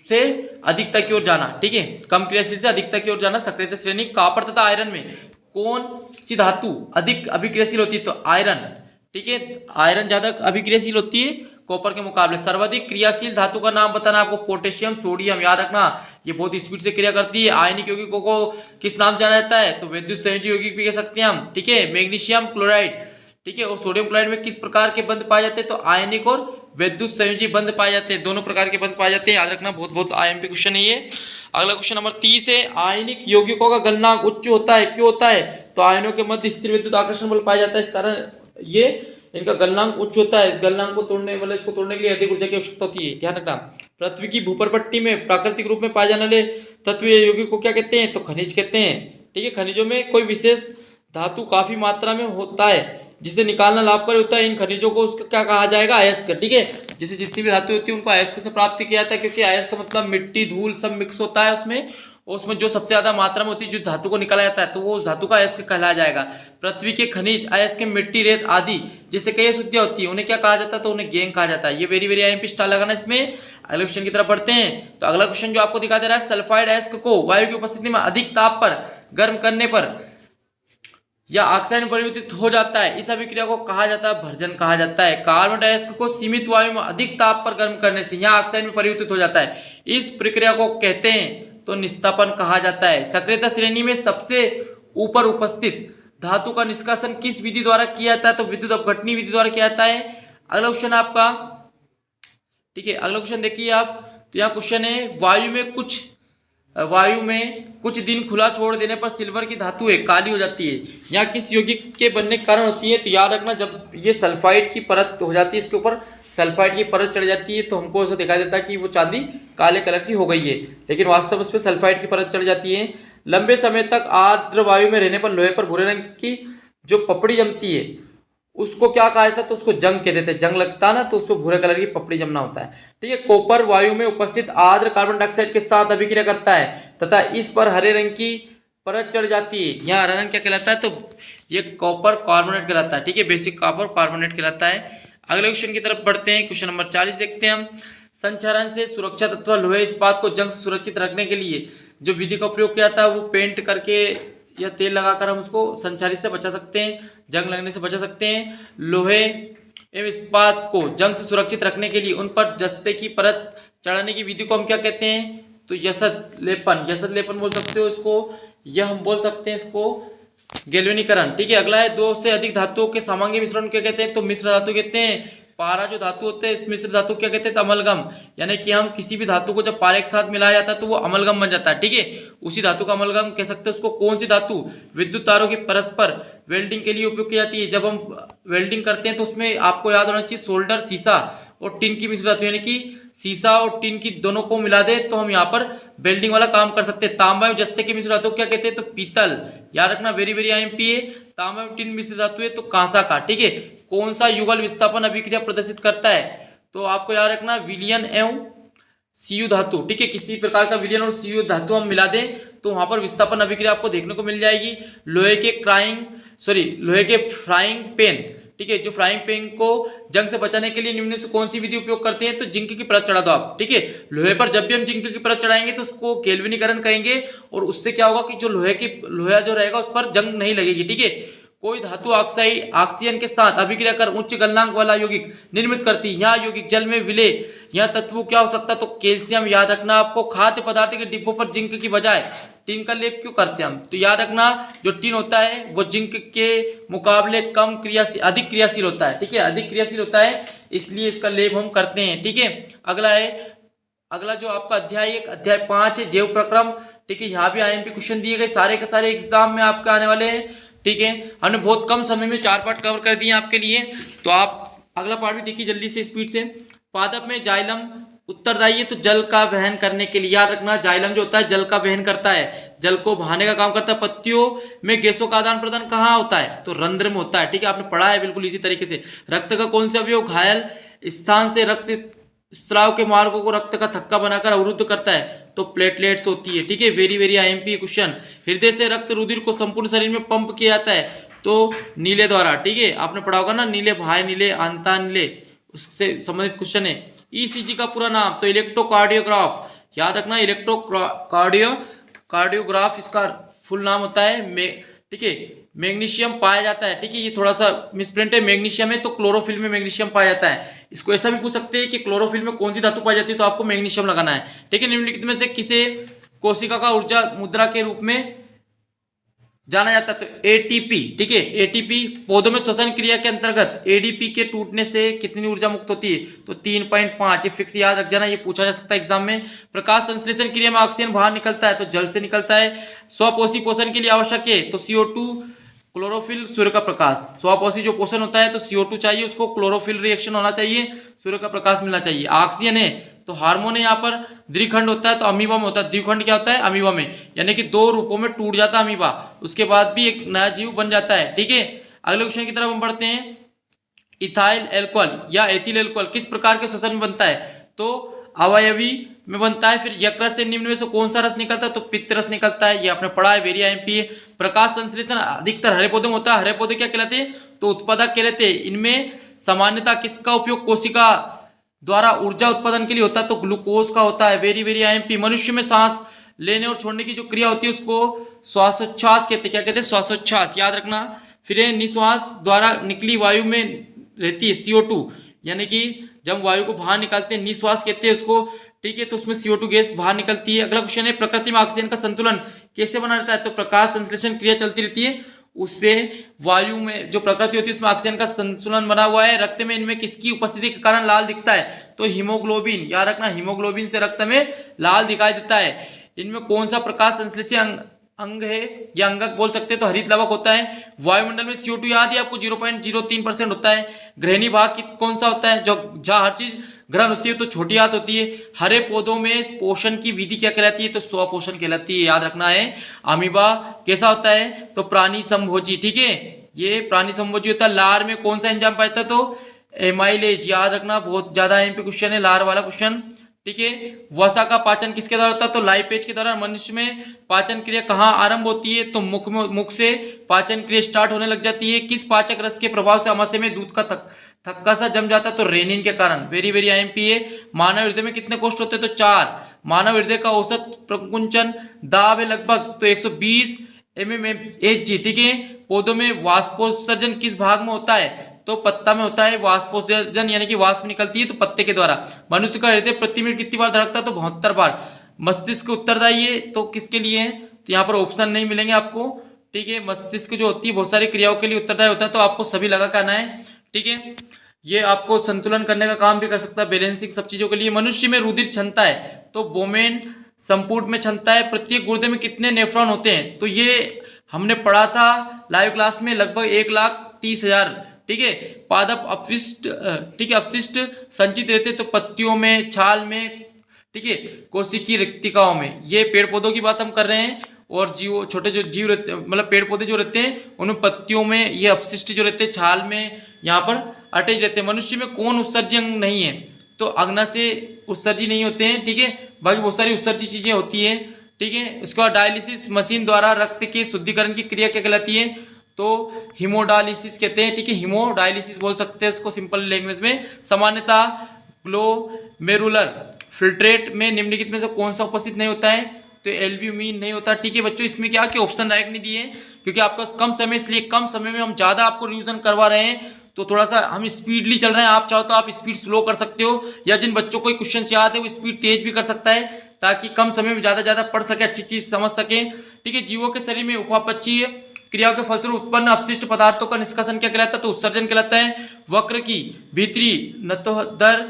से अधिकता की ओर जाना, ठीक है, कम क्रियाशील से अधिकता की ओर जाना, सक्रियता श्रेणी। कॉपर तथा आयरन में कौन सी धातु अधिक अभिक्रियाशील होती है? तो आयरन, ठीक है, आयरन ज्यादा अभिक्रियाशील होती है कॉपर के मुकाबले। सर्वाधिक क्रियाशील धातु का नाम बताना आपको, पोटेशियम, सोडियम, याद रखना, ये बहुत स्पीड से क्रिया करती है। आयनिक यौगिकों को किस नाम से जाना जाता है? तो विद्युत संयोजी यौगिक भी कह सकते हैं हम, ठीक है, मैग्नीशियम क्लोराइड, ठीक है, और सोडियम क्लोराइड में किस प्रकार के बंध पाए जाते हैं? तो आयनिक और विद्युत संयोजी बंध पाए जाते हैं, दोनों प्रकार के बंध पाए जाते हैं, याद रखना, बहुत बहुत आईएमपी क्वेश्चन है ये। अगला क्वेश्चन नंबर 30 है, आयनिक यौगिकों का गलनांक उच्च होता है, क्यों होता है? तो आयनों के मध्य स्थिर विद्युत आकर्षण बल पाया जाता है, इस कारण ये इनका गलनांक उच्च होता है। इस गलनांक को तोड़ने वाले, इसको तोड़ने के लिए अधिक ऊर्जा की आवश्यकता होती है, ध्यान रखना। पृथ्वी की भूपर्पट्टी में प्राकृतिक रूप में पाए जाने वाले तत्व यौगिक को क्या कहते हैं? तो खनिज कहते हैं, ठीक है। खनिजों में कोई विशेष धातु काफी मात्रा में होता है जिसे निकालना लाभकारी होता है, इन खनिजों को उसका क्या कहा जाएगा? अयस्क, ठीक है। जैसे जितनी भी धातु होती है उनको अयस्क से प्राप्त किया जाता है, क्योंकि अयस्क मतलब मिट्टी, धूल सब मिक्स होता है उसमें, और उसमें जो सबसे ज्यादा मात्रा में होती है जो धातु को निकाला जाता है, तो वो उस धातु का अयस्क कहलाया जाएगा। पृथ्वी के खनिज, अयस्क, मिट्टी, रेत आदि जिससे कई अशुद्धियां होती है उन्हें क्या कहा जाता है? तो उन्हें गैंग कहा जाता है। ये वेरी वेरी आईएमपी स्टार लगाना इसमें। अगले क्वेश्चन की तरफ बढ़ते हैं। तो अगला क्वेश्चन जो आपको दिखा दे रहा है, सल्फाइड अयस्क को वायु की उपस्थिति में अधिक ताप पर गर्म करने पर या ऑक्साइड में परिवर्तित हो जाता है, इस अभिक्रिया को कहा जाता है भर्जन कहा जाता है। कार्बन डाइऑक्साइड को सीमित वायु में अधिक ताप पर गर्म करने से यह ऑक्साइड में परिवर्तित हो जाता है, इस प्रक्रिया को कहते हैं तो निस्तापन कहा जाता है। सक्रियता श्रेणी में सबसे ऊपर उपस्थित धातु का निष्कासन किस विधि द्वारा किया जाता है? तो विद्युत अपघटनी विधि द्वारा किया जाता है। अगला क्वेश्चन आपका, ठीक है, अगला क्वेश्चन देखिए आप, तो यहाँ क्वेश्चन है, वायु में कुछ दिन खुला छोड़ देने पर सिल्वर की धातु है काली हो जाती है, यहाँ किस यौगिक के बनने के कारण होती है? तो याद रखना, जब ये सल्फाइड की परत हो जाती है, इसके ऊपर सल्फाइड की परत चढ़ जाती है, तो हमको ऐसा दिखाई देता है कि वो चांदी काले कलर की हो गई है, लेकिन वास्तव में उस पर सल्फाइड की परत चढ़ जाती है। लंबे समय तक आर्द्र वायु में रहने पर लोहे पर भूरे रंग की जो पपड़ी जमती है उसको क्या कहा जाता है? तो उसको जंग कह देते हैं। जंग लगता है ना, तो उस पर भूरे कलर की पपड़ी जमना होता है, ठीक है। कॉपर वायु में उपस्थित आर्द्र कार्बन डाइऑक्साइड के साथ अभिक्रिया करता है तथा इस पर हरे रंग की परत चढ़ जाती है, यहाँ हरा रंग क्या कहलाता है? तो ये कॉपर कार्बोनेट कहलाता है, ठीक है, बेसिक कॉपर कार्बोनेट कहलाता है। अगले क्वेश्चन की तरफ बढ़ते हैं, क्वेश्चन नंबर 40 देखते हैं हम। संचरण से सुरक्षा तत्व लोहे इस्पात को जंग से सुरक्षित रखने के लिए जो विधि का प्रयोग किया जाता है वो पेंट करके या तेल लगाकर हम उसको संचारित से बचा सकते हैं, जंग लगने से बचा सकते हैं। लोहे एवं इस्पात को जंग से सुरक्षित रखने के लिए उन पर जस्ते की परत चढ़ाने की विधि को हम क्या कहते हैं? तो यसद लेपन, यसद लेपन बोल सकते हो इसको, यह हम बोल सकते हैं इसको गैल्वेनीकरण, ठीक है। अगला है, दो से अधिक धातुओं के समांगी मिश्रण क्या कहते हैं? तो मिश्र धातु कहते हैं। पारा जो धातु होते हैं, इस मिश्र धातु क्या कहते हैं? तो अमलगम, यानी कि हम किसी भी धातु को जब पारे के साथ मिलाया जाता है तो वो अमलगम बन जाता है, ठीक है, उसी धातु का अमलगम कह सकते हैं उसको। कौन सी धातु विद्युत तारों की परस्पर वेल्डिंग के लिए उपयोग की जाती है? जब हम वेल्डिंग करते हैं तो उसमें आपको याद होना चाहिए सोल्डर, शीशा और टिन की मिश्र धातु, यानी कि शीशा और टिन की दोनों को मिला दे तो हम यहाँ पर वेल्डिंग वाला काम कर सकते हैं। तांबा एवं जस्ते की मिश्र धातु क्या कहते हैं? तो पीतल, याद रखना, वेरी वेरी आईएमपी है। तांबा एवं टिन मिश्र धातु है तो कांसा का, ठीक है। कौन सा युगल विस्थापन अभिक्रिया प्रदर्शित करता है? तो आपको याद रखना, विलियन एवं सीयू धातु, ठीक है, किसी प्रकार का विलियन और सीयू धातु हम मिला दें तो वहां पर विस्थापन अभिक्रिया आपको देखने को मिल जाएगी। लोहे के फ्राइंग पैन, ठीक है, जो फ्राइंग पैन को जंग से बचाने के लिए निम्न से कौन सी विधि उपयोग करते हैं? तो जिंक की परत चढ़ा दो आप, ठीक है। लोहे पर जब भी हम जिंक की परत चढ़ाएंगे तो उसको गैल्वेनीकरण कहेंगे, और उससे क्या होगा कि जो लोहा जो रहेगा उस पर जंग नहीं लगेगी, ठीक है। कोई धातु ऑक्सीजन के साथ अभिक्रिया कर उच्च गलनांक वाला यौगिक निर्मित करती है, यह यौगिक जल में विलय यह तत्व क्या हो सकता है? तो कैल्शियम, याद रखना आपको। खाद्य पदार्थ के डिब्बों पर जिंक की बजाय टिन का लेप क्यों करते हैं हम? तो याद रखना, जो टिन होता है वो जिंक के मुकाबले अधिक क्रियाशील होता है, ठीक है, अधिक क्रियाशील होता है, इसलिए इसका लेप हम करते हैं, ठीक है। अगला जो आपका अध्याय 5 है, जैव प्रक्रम ठीक है, यहाँ भी आईएमपी क्वेश्चन दिए गए सारे के सारे एग्जाम में आपके आने वाले हैं। ठीक है, हमने बहुत कम समय में 4 पार्ट कवर कर दिए आपके लिए, तो आप अगला पार्ट भी देखिए जल्दी से स्पीड से। पादप में जाइलम उत्तरदायी है, तो जल का वहन करने के लिए, याद रखना जाइलम जो होता है जल का वहन करता है, जल को बहाने का काम करता है। पत्तियों में गैसों का आदान प्रदान कहाँ होता है, तो रंध्र में होता है। ठीक है, आपने पढ़ा है बिल्कुल इसी तरीके से। रक्त का कौन सा अवयव घायल स्थान से रक्त स्राव के मार्गों को रक्त का थक्का बनाकर अवरुद्ध करता है, तो प्लेटलेट्स होती है। ठीक है, वेरी वेरी आईएमपी क्वेश्चन। हृदय से रक्त रुधिर को संपूर्ण शरीर में पंप किया जाता है, तो नीले द्वारा। ठीक है, आपने पढ़ा होगा ना, नीले भाई नीले अंता नीले, उससे संबंधित क्वेश्चन है। ईसीजी का पूरा नाम, तो इलेक्ट्रोकार्डियोग्राफ, याद रखना कार्डियोग्राफ इसका फुल नाम होता है। ठीक है, मैग्नीशियम पाया जाता है। ठीक है, ये थोड़ा सा मिसप्रिंट है, मैग्नीशियम है तो क्लोरोफिल में मैग्नीशियम पाया जाता है। इसको ऐसा भी पूछ सकते हैं कि क्लोरोफिल में कौन सी धातु पाई जाती है, तो आपको मैग्नीशियम लगाना है। ठीक है, निम्नलिखित में से किसे कोशिका का ऊर्जा मुद्रा के रूप में जाना जाता है, तो एटीपी। ठीक है, एटीपी पौधों में श्वसन क्रिया के अंतर्गत एडीपी के टूटने से कितनी ऊर्जा मुक्त होती है, तो 3.5। ये फिक्स याद रख जाना, ये पूछा जा सकता है एग्जाम में। प्रकाश संश्लेषण क्रिया में ऑक्सीजन बाहर निकलता है, तो जल से निकलता है। स्वपोषी पोषण के लिए आवश्यक है, तो CO2 क्लोरोफिल सूर्य का प्रकाश। स्वपोषी जो पोषण होता है तो CO2 चाहिए, उसको क्लोरोफिल रिएक्शन होना चाहिए, सूर्य का प्रकाश मिलना चाहिए। ऑक्सीजन है तो हार्मोन है, यहाँ पर द्विखंड होता है तो अमीबा में होता है। द्विखंड क्या होता है, अमीबा में, यानी कि 2 रूपों में टूट जाता है अमीबा, उसके बाद भी एक नया जीव बन जाता है। ठीक है, अगले क्वेश्चन की तरफ हम बढ़ते हैं। इथाइल एल्कोहल या एथिल एल्कोहल किस प्रकार के श्वसन में बनता है, तो अवयवी में बनता है। फिर यकृत से निम्न में से कौन सा रस निकलता है, तो पित्त रस निकलता है, ये आपने पढ़ा है, वेरी आईएमपी है। प्रकाश संश्लेषण अधिकतर हरे पौधों में होता है। हरे पौधे क्या कहलाते हैं, तो उत्पादक कहलाते हैं। इनमें सामान्यतः किसका उपयोग कोशिका द्वारा ऊर्जा उत्पादन के लिए होता है, तो ग्लूकोज का होता है, वेरी वेरी आईएमपी। मनुष्य में सांस लेने और छोड़ने की जो क्रिया होती है उसको श्वासोच्छ्वास कहते हैं। क्या कहते हैं, श्वासोच्छ्वास, याद रखना। फिर निश्वास द्वारा निकली वायु में रहती है CO2, यानी कि जब वायु को बाहर निकालते हैं निश्वास कहते हैं उसको। ठीक है, तो उसमें CO2 गैस बाहर निकलती है। अगला क्वेश्चन है, प्रकृति में ऑक्सीजन का संतुलन कैसे बना रहता है, तो प्रकाश संश्लेषण क्रिया चलती रहती है, उससे वायु में जो प्रकृति होती है उसमें ऑक्सीजन का संतुलन बना हुआ है। रक्त में इनमें किसकी उपस्थिति के कारण लाल दिखता है, तो हीमोग्लोबिन, याद रखना, हीमोग्लोबिन से रक्त में लाल दिखाई देता है। इनमें कौन सा प्रकाश संश्लेषण अंग है या अंगक बोल सकते हैं, तो हरित लवक होता है। वायुमंडल में CO2 याद है आपको 0.03% होता है। ग्रहणी भाग कौन सा होता है, जो जहां हर चीज ग्रहण होती है तो छोटी हाथ होती है। हरे पौधों में पोषण की विधि क्या कहलाती है, तो स्वपोषण कहलाती है, याद रखना है। अमीबा कैसा होता है, तो प्राणी संभोजी। ठीक है, ये प्राणी संभोजी होता है। लार में कौन सा एंजाइम पाया जाता है, तो एमाइलेज, याद रखना, बहुत ज्यादा एमपी क्वेश्चन है लार वाला क्वेश्चन। ठीक है, वसा का पाचन किसके द्वारा होता है, तो लाइपेज के द्वारा। मनुष्य में पाचन क्रिया कहाँ आरंभ होती है, तो मुख से पाचन क्रिया स्टार्ट होने लग जाती है। किस पाचक रस के प्रभाव से आमाशय में दूध का थक्का सा जम जाता है, तो रेनिन के कारण, वेरी वेरी आईएमपी है। मानव हृदय में कितने कोष्ठ होते हैं, तो 4। मानव हृदय का औसत प्रकुंचन दाब है लगभग तो 120 mmHg। ठीक है, पौधों में वाष्पोत्सर्जन किस भाग में होता है, तो पत्ता में होता है वाष्पोत्सर्जन, यानी कि वाष्प निकलती है तो पत्ते के द्वारा। मनुष्य का हृदय प्रति मिनट कितनी बार धड़कता है, तो 72 बार। मस्तिष्क उत्तरदायी है तो किसके लिए है, तो यहाँ पर ऑप्शन नहीं मिलेंगे आपको। ठीक है, मस्तिष्क जो होती है बहुत सारी क्रियाओं के लिए उत्तरदायी होता है, तो आपको सभी लगा के आना है। ठीक है, ये आपको संतुलन करने का काम भी कर सकता है, बैलेंसिंग सब चीजों के लिए। मनुष्य में रुधिर क्षमता है, तो बोमेन संपुट में क्षमता है। प्रत्येक गुर्दे में कितने नेफ्रॉन होते हैं, तो ये हमने पढ़ा था लाइव क्लास में, लगभग 1,30,000। ठीक है, पादप अपशिष्ट, ठीक है, अपशिष्ट संचित रहते तो पत्तियों में, छाल में, ठीक है, कोशिकीय रिक्तिकाओं में। ये पेड़ पौधों की बात हम कर रहे हैं, और जीव, छोटे जो जीव रहते हैं, मतलब पेड़ पौधे जो रहते हैं उनमें पत्तियों में ये अपशिष्ट जो रहते हैं छाल में यहाँ पर अटैच रहते हैं। मनुष्य में कौन उत्सर्जी अंग नहीं है, तो अग्ना से उत्सर्जी नहीं होते हैं। ठीक है, बाकी बहुत सारी उत्सर्जी चीजें होती है। ठीक है, उसके बाद डायलिसिस मशीन द्वारा रक्त के शुद्धिकरण की क्रिया क्या कहलाती है, तो हीमोडायलिसिस कहते हैं। ठीक है, हीमोडायलिसिस बोल सकते हैं इसको सिंपल लैंग्वेज में। सामान्यतः ग्लोमेरुलर फिल्ट्रेट में निम्नलिखित में से कौन सा उपस्थित नहीं होता है, तो एल्ब्यूमिन नहीं होता। ठीक है बच्चों, इसमें क्या कि ऑप्शन डायरेक्ट नहीं दिए क्योंकि आपका कम समय, इसलिए कम समय में हम ज्यादा आपको रिवीजन करवा रहे हैं, तो थोड़ा सा हम स्पीडली चल रहे हैं। आप चाहो तो आप स्पीड स्लो कर सकते हो, या जिन बच्चों को क्वेश्चन याद है वो स्पीड तेज भी कर सकता है, ताकि कम समय में ज्यादा पढ़ सके, अच्छी चीज समझ सके। ठीक है, जीवों के शरीर में उपापचयी क्रियाओं के फलस्वरूप उत्पन्न अपशिष्ट पदार्थों का निष्कासन क्या कहलाता है, तो उत्सर्जन कहलाता है। वक्र की भीतरी नतोदर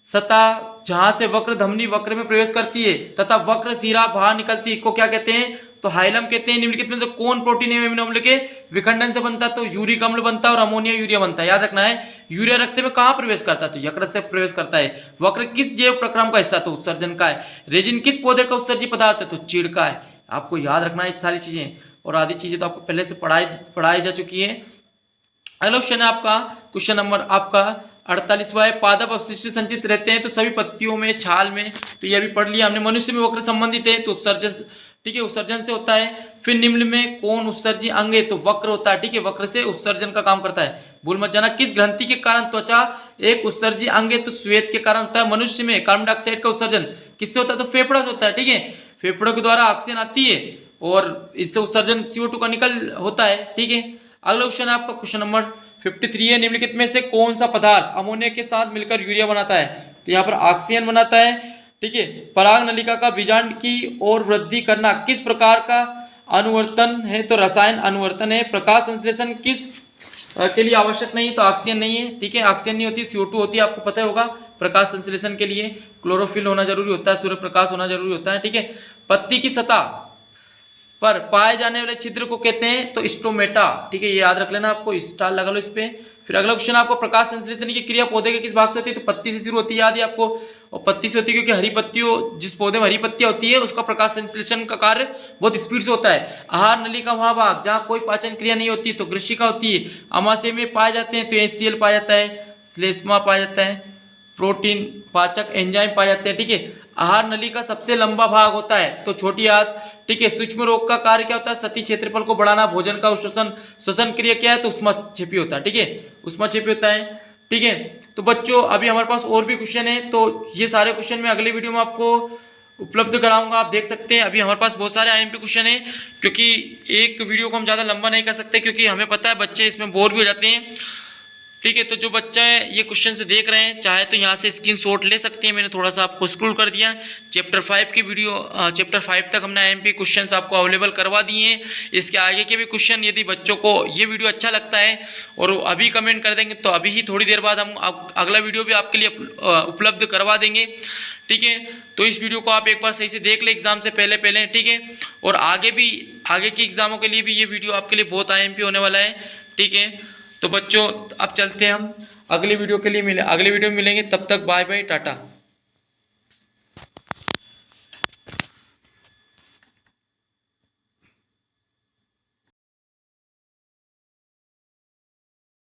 सतह जहां से वक्र धमनी वक्र में प्रवेश करती है तथा वक्र सिरा बाहर निकलती है को क्या कहते हैं, तो हाइलम कहते हैं। निम्नलिखित में से कौन प्रोटीन है अमीनो अम्ल के विखंडन से बनता है, तो यूरिक अम्ल बनता है और अमोनिया यूरिया बनता है। याद रखना है, यूरिया रक्त में कहां प्रवेश करता है, तो यकृत से प्रवेश करता है। वक्र किस जैव प्रक्रम का हिस्सा, तो उत्सर्जन का है। रेजिन किस पौधे का उत्सर्जी पदार्थ है, तो चीड़ का है। आपको याद रखना है ये सारी चीजें, और आधी चीजें तो आपको पहले से पढ़ाई जा चुकी है। अगला क्वेश्चन है आपका, क्वेश्चन नंबर आपका 48वां है, पादप अवशिष्ट संचित रहते हैं तो सभी पत्तियों में, छाल में, तो ये भी पढ़ लिया हमने। मनुष्य में वक्र संबंधित है तो उत्सर्जन, ठीक है, उत्सर्जन से होता है। फिर निम्न में कौन उत्सर्जी अंग है, तो वक्र होता है, ठीक है, वक्र से उत्सर्जन का काम करता है। भूल मत जाना, किस ग्रंथि के कारण त्वचा एक उत्सर्जी अंग है, तो श्वेत के कारण होता है। मनुष्य में कार्बन डाइऑक्साइड का उत्सर्जन किससे होता है, तो फेफड़ों से होता है, ठीक है, फेफड़ों के द्वारा ऑक्सीजन आती है और इससे उत्सर्जन CO2 का निकल होता है, ठीक है। अगला क्वेश्चन है आपका, क्वेश्चन नंबर 53 है, निम्नलिखित में से कौन सा पदार्थ अमोनिया के साथ मिलकर यूरिया बनाता है, तो यहाँ पर ऑक्सीजन बनाता है, ठीक है। पराग नलिका का बीजांड की ओर वृद्धि करना किस प्रकार का अनुवर्तन है, तो रसायन अनुवर्तन है। प्रकाश संश्लेषण किस के लिए आवश्यक नहीं है, तो ऑक्सीजन नहीं है, ठीक है, ऑक्सीजन नहीं होती, CO2 होती है, आपको पता होगा। प्रकाश संश्लेषण के लिए क्लोरोफिल होना जरूरी होता है, सूर्य प्रकाश होना जरूरी होता है, ठीक है। पत्ती की सतह पर पाए जाने वाले छिद्र को कहते हैं, तो स्टोमेटा, ठीक है, ये याद रख लेना, आपको स्टार लगा लो इस पे। फिर अगला क्वेश्चन आपको, प्रकाश संश्लेषण की क्रिया पौधे के किस भाग से होती है, तो पत्ती से शुरू होती है, याद है आपको, और पत्ती से होती है क्योंकि हरी पत्तियों, जिस पौधे में हरी पत्तियां होती है उसका प्रकाश संश्लेषण का कार्य बहुत स्पीड से होता है। आहार नली का वह भाग जहाँ कोई पाचन क्रिया नहीं होती, तो ग्रशिका होती है। अमाशय में पाए जाते हैं, तो HCl पाया जाता है, श्लेष्मा पाया जाता है, प्रोटीन पाचक एंजाइम पाए जाते हैं, ठीक है। आहार नली का सबसे लंबा भाग होता है, तो छोटी आंत, ठीक है। सूक्ष्म रोग का कार्य क्या होता है, सतही क्षेत्रफल को बढ़ाना। भोजन का श्वसन क्रिया क्या है, तो ऊष्माक्षेपी होता है, ठीक है, ऊष्माक्षेपी होता है, ठीक है। तो बच्चों अभी हमारे पास और भी क्वेश्चन है, तो ये सारे क्वेश्चन मैं अगले वीडियो में आपको उपलब्ध कराऊंगा, आप देख सकते हैं। अभी हमारे पास बहुत सारे IMP क्वेश्चन है, क्योंकि एक वीडियो को हम ज्यादा लंबा नहीं कर सकते, क्योंकि हमें पता है बच्चे इसमें बोर भी हो जाते हैं, ठीक है। तो जो बच्चा है ये क्वेश्चन से देख रहे हैं, चाहे तो यहाँ से स्क्रीनशॉट ले सकते हैं, मैंने थोड़ा सा आपको स्क्रॉल कर दिया। चैप्टर 5 की वीडियो, चैप्टर 5 तक हमने IMP क्वेश्चन आपको अवेलेबल करवा दिए हैं। इसके आगे के भी क्वेश्चन, यदि बच्चों को ये वीडियो अच्छा लगता है और अभी कमेंट कर देंगे, तो अभी ही थोड़ी देर बाद हम अगला वीडियो भी आपके लिए उपलब्ध करवा देंगे, ठीक है। तो इस वीडियो को आप एक बार सही से देख ले एग्जाम से पहले, ठीक है। और आगे के एग्जामों के लिए भी ये वीडियो आपके लिए बहुत IMP होने वाला है, ठीक है। तो बच्चों अब चलते हैं हम अगले वीडियो के लिए, अगले वीडियो में मिलेंगे, तब तक बाय बाय, टाटा।